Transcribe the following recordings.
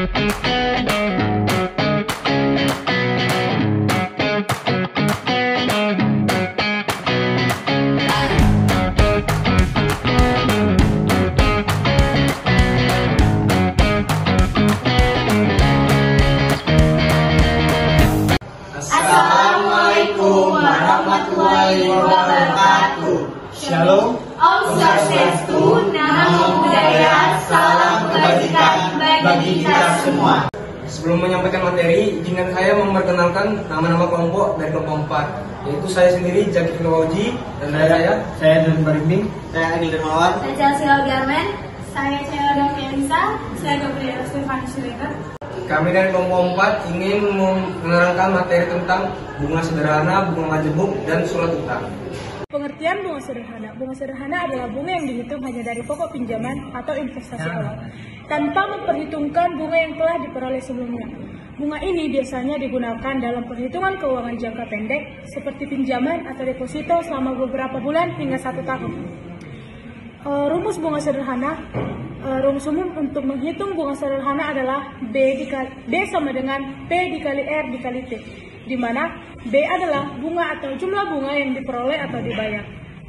Assalamualaikum warahmatullahi wabarakatuh. Shalom, Om Swastiastu, Namo Buddhaya, salam kebajikan bagi kita semua. sebelum menyampaikan materi, izinkan saya memperkenalkan nama-nama kelompok dari kelompok 4, yaitu saya sendiri Jaki Filologi, dan saya Don Barimbing, Saya Adi Dermawan. Saya Chelsea Garmen, saya Cela Dovia Elisa, saya Gabriela Stefani Siregar. Kami dari kelompok 4 ingin menerangkan materi tentang bunga sederhana, bunga majemuk, dan surat utang. Pengertian bunga sederhana. Bunga sederhana adalah bunga yang dihitung hanya dari pokok pinjaman atau investasi awal, tanpa memperhitungkan bunga yang telah diperoleh sebelumnya. Bunga ini biasanya digunakan dalam perhitungan keuangan jangka pendek, seperti pinjaman atau deposito selama beberapa bulan hingga 1 tahun. Rumus bunga sederhana. Rumus umum untuk menghitung bunga sederhana adalah B sama dengan P dikali R dikali T, di mana B adalah bunga atau jumlah bunga yang diperoleh atau dibayar.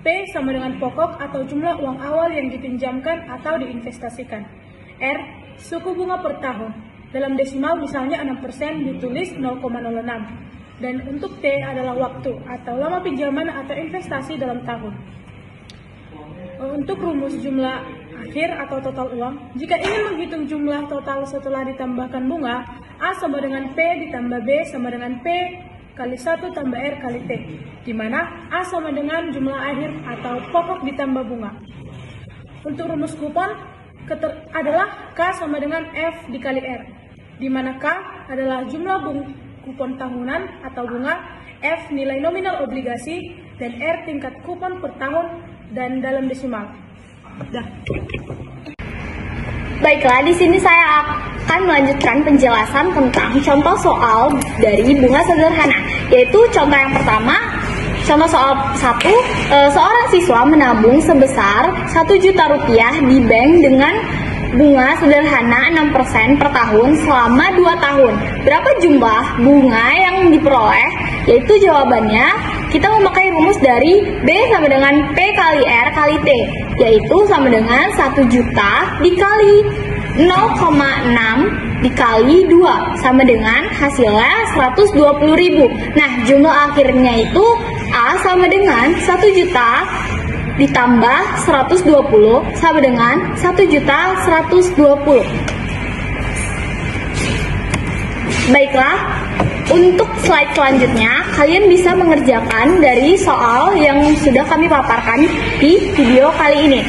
P sama dengan pokok atau jumlah uang awal yang dipinjamkan atau diinvestasikan. R, suku bunga per tahun. Dalam desimal misalnya 6% ditulis 0,06. Dan untuk T adalah waktu atau lama pinjaman atau investasi dalam tahun. Untuk rumus jumlah akhir atau total uang, jika ingin menghitung jumlah total setelah ditambahkan bunga, A sama dengan P ditambah B sama dengan P kali 1 tambah R kali T, di mana A sama dengan jumlah akhir atau pokok ditambah bunga. Untuk rumus kupon adalah K sama dengan F dikali R, di mana K adalah jumlah kupon tahunan atau bunga, F nilai nominal obligasi, dan R tingkat kupon per tahun dan dalam desimal. Baiklah, di sini saya akan melanjutkan penjelasan tentang contoh soal dari bunga sederhana, yaitu contoh yang pertama. Contoh soal 1, seorang siswa menabung sebesar 1 juta rupiah di bank dengan bunga sederhana 6% per tahun selama 2 tahun. Berapa jumlah bunga yang diperoleh? Yaitu jawabannya kita memakai rumus dari B sama dengan P kali R kali T, yaitu sama dengan 1 juta dikali 0,6 dikali 2 sama dengan hasilnya 120.000. Nah, jumlah akhirnya itu A sama dengan 1 juta ditambah 120 sama dengan 1.120.000. Baiklah, untuk slide selanjutnya kalian bisa mengerjakan dari soal yang sudah kami paparkan di video kali ini.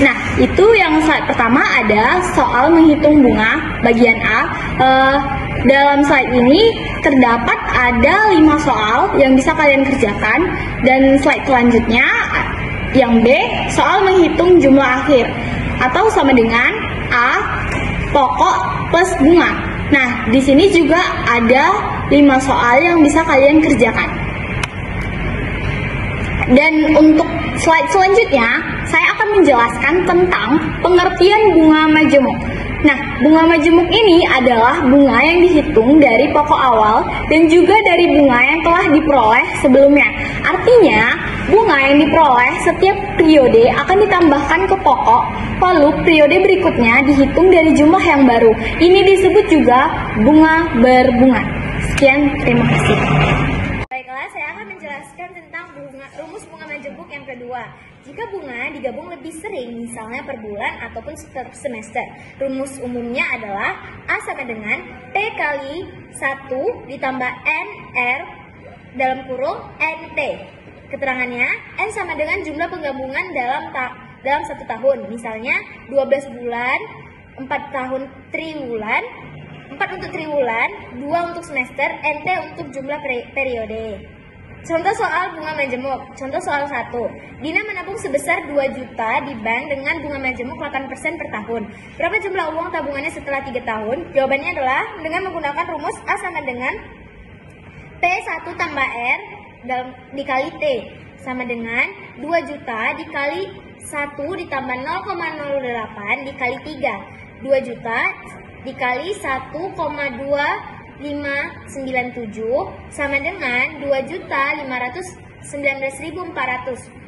Nah, itu yang slide pertama ada soal menghitung bunga bagian A. Dalam slide ini terdapat ada 5 soal yang bisa kalian kerjakan, dan slide selanjutnya yang B, soal menghitung jumlah akhir atau sama dengan A, pokok plus bunga. Nah, di sini juga ada 5 soal yang bisa kalian kerjakan. Dan untuk slide selanjutnya, saya akan menjelaskan tentang pengertian bunga majemuk. Nah, bunga majemuk ini adalah bunga yang dihitung dari pokok awal dan juga dari bunga yang telah diperoleh sebelumnya. Artinya, bunga yang diperoleh setiap periode akan ditambahkan ke pokok, lalu periode berikutnya dihitung dari jumlah yang baru. Ini disebut juga bunga berbunga. Sekian, terima kasih. Baiklah, saya akan menjelaskan tentang rumus bunga majemuk yang kedua. Jika bunga digabung lebih sering, misalnya per bulan ataupun per semester, rumus umumnya adalah A sama dengan P kali 1 ditambah NR dalam kurung NT. Keterangannya, N sama dengan jumlah penggabungan dalam 1 tahun, misalnya 12 bulan, 4 tahun triwulan, 4 untuk triwulan, 2 untuk semester, NT untuk jumlah periode. Contoh soal bunga majemuk. Contoh soal 1. Dina menabung sebesar 2 juta di bank dengan bunga majemuk 8% per tahun. Berapa jumlah uang tabungannya setelah 3 tahun? Jawabannya adalah dengan menggunakan rumus A sama dengan P1 tambah R dikali T sama dengan 2 juta dikali 1 ditambah 0,08 dikali 3. 2 juta dikali 1,2597 sama dengan 2.519.400.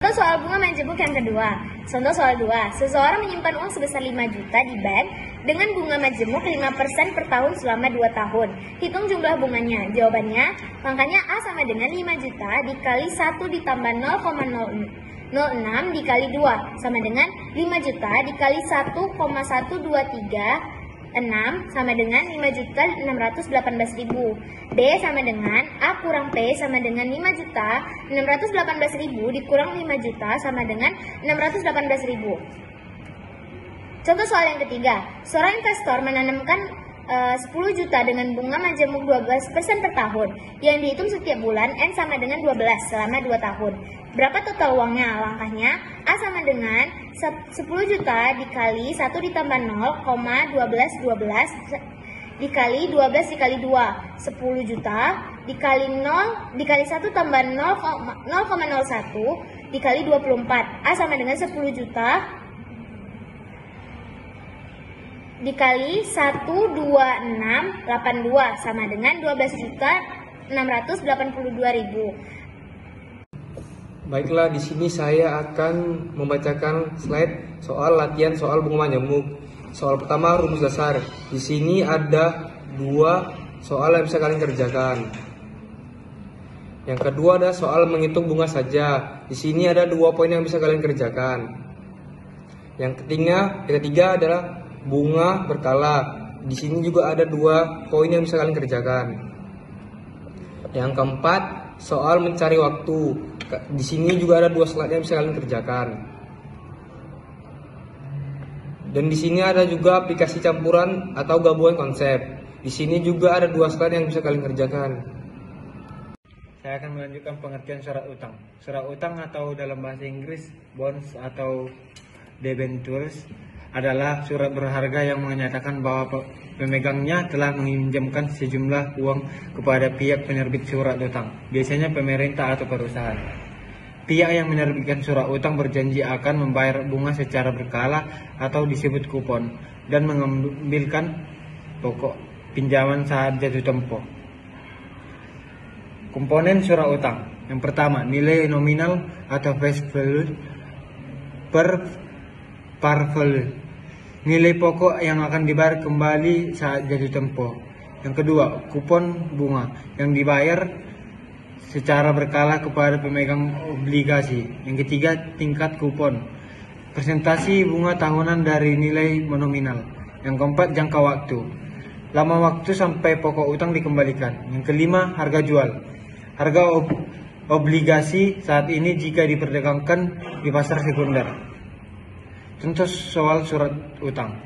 Contoh soal bunga menjemput yang kedua. Contoh soal 2. Seseorang menyimpan uang sebesar 5 juta di bank dengan bunga majemuk 5% per tahun selama 2 tahun. Hitung jumlah bunganya. Jawabannya, makanya A sama dengan 5 juta dikali 1 ditambah 0,06 dikali 2 sama dengan 5 juta dikali 1,1236 sama dengan 5.618.000. B sama dengan A kurang P sama dengan 5.618.000 dikurang 5 juta sama dengan 618.000. Contoh soal yang ketiga. Seorang investor menanamkan 10 juta dengan bunga majemuk 12% per tahun yang dihitung setiap bulan N sama dengan 12 selama 2 tahun. Berapa total uangnya? Langkahnya A sama dengan 10 juta dikali 1 ditambah 0,1212 dikali 12 dikali 2. 10 juta dikali 0 dikali 1 tambah 0,01 dikali 24. A sama dengan 10 juta dikali 12682 sama dengan 12.682.000. Baiklah, di sini saya akan membacakan slide soal latihan soal bunga majemuk. Soal pertama rumus dasar. Di sini ada 2 soal yang bisa kalian kerjakan. Yang kedua ada soal menghitung bunga saja. Di sini ada 2 poin yang bisa kalian kerjakan. Yang ketiga adalah bunga berkala. Di sini juga ada 2 poin yang bisa kalian kerjakan. Yang keempat soal mencari waktu. Di sini juga ada 2 slide yang bisa kalian kerjakan. Dan di sini ada juga aplikasi campuran atau gabungan konsep. Di sini juga ada 2 slide yang bisa kalian kerjakan. Saya akan melanjutkan pengertian surat utang. Surat utang atau dalam bahasa Inggris bonds atau debentures adalah surat berharga yang menyatakan bahwa pemegangnya telah meminjamkan sejumlah uang kepada pihak penerbit surat utang, biasanya pemerintah atau perusahaan. Pihak yang menerbitkan surat utang berjanji akan membayar bunga secara berkala atau disebut kupon dan mengambilkan pokok pinjaman saat jatuh tempo. Komponen surat utang. Yang pertama, nilai nominal atau face value per par value. Nilai pokok yang akan dibayar kembali saat jatuh tempo. Yang kedua, kupon bunga yang dibayar secara berkala kepada pemegang obligasi. Yang ketiga, tingkat kupon, presentasi bunga tahunan dari nilai nominal. Yang keempat, jangka waktu, lama waktu sampai pokok utang dikembalikan. Yang kelima, harga jual, harga obligasi saat ini jika diperdagangkan di pasar sekunder. Contoh soal surat utang.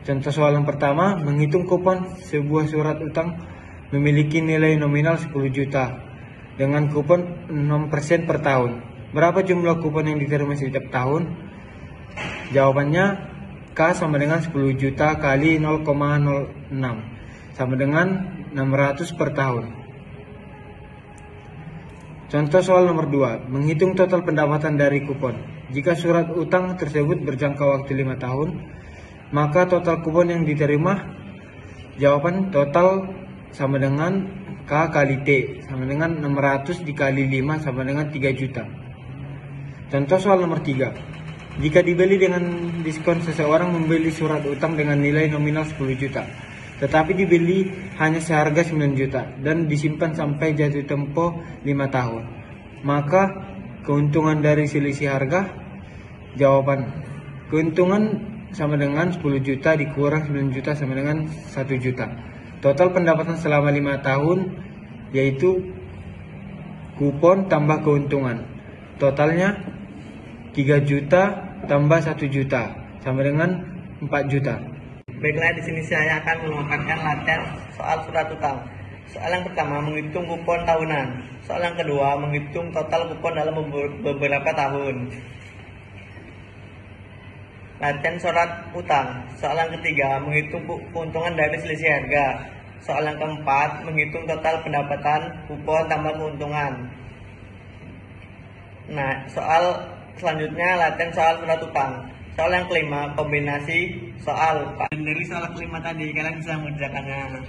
Contoh soal yang pertama, menghitung kupon sebuah surat utang memiliki nilai nominal 10 juta dengan kupon 6% per tahun. Berapa jumlah kupon yang diterima setiap tahun? Jawabannya K sama dengan 10 juta kali 0,06 sama dengan 600 per tahun. Contoh soal nomor 2, menghitung total pendapatan dari kupon. Jika surat utang tersebut berjangka waktu 5 tahun, maka total kupon yang diterima, jawaban total sama dengan K kali T sama dengan 600 dikali 5 sama dengan 3 juta. Contoh soal nomor 3. Jika dibeli dengan diskon, seseorang membeli surat utang dengan nilai nominal 10 juta, tetapi dibeli hanya seharga 9 juta dan disimpan sampai jatuh tempo 5 tahun. Maka keuntungan dari selisih harga, jawaban keuntungan sama dengan 10 juta dikurang 9 juta sama dengan 1 juta. Total pendapatan selama 5 tahun yaitu kupon tambah keuntungan. Totalnya 3 juta tambah 1 juta sama dengan 4 juta. Baiklah, di sini saya akan melakukan latihan soal surat utang. Soal yang pertama, menghitung kupon tahunan. Soal yang kedua, menghitung total kupon dalam beberapa tahun. Latihan surat utang. Soal yang ketiga, menghitung keuntungan dari selisih harga. Soal yang keempat, menghitung total pendapatan kupon tambah keuntungan. Nah, soal selanjutnya latihan soal surat utang. Soal yang kelima, kombinasi soal. Dari soal kelima tadi, kalian bisa mengerjakannya.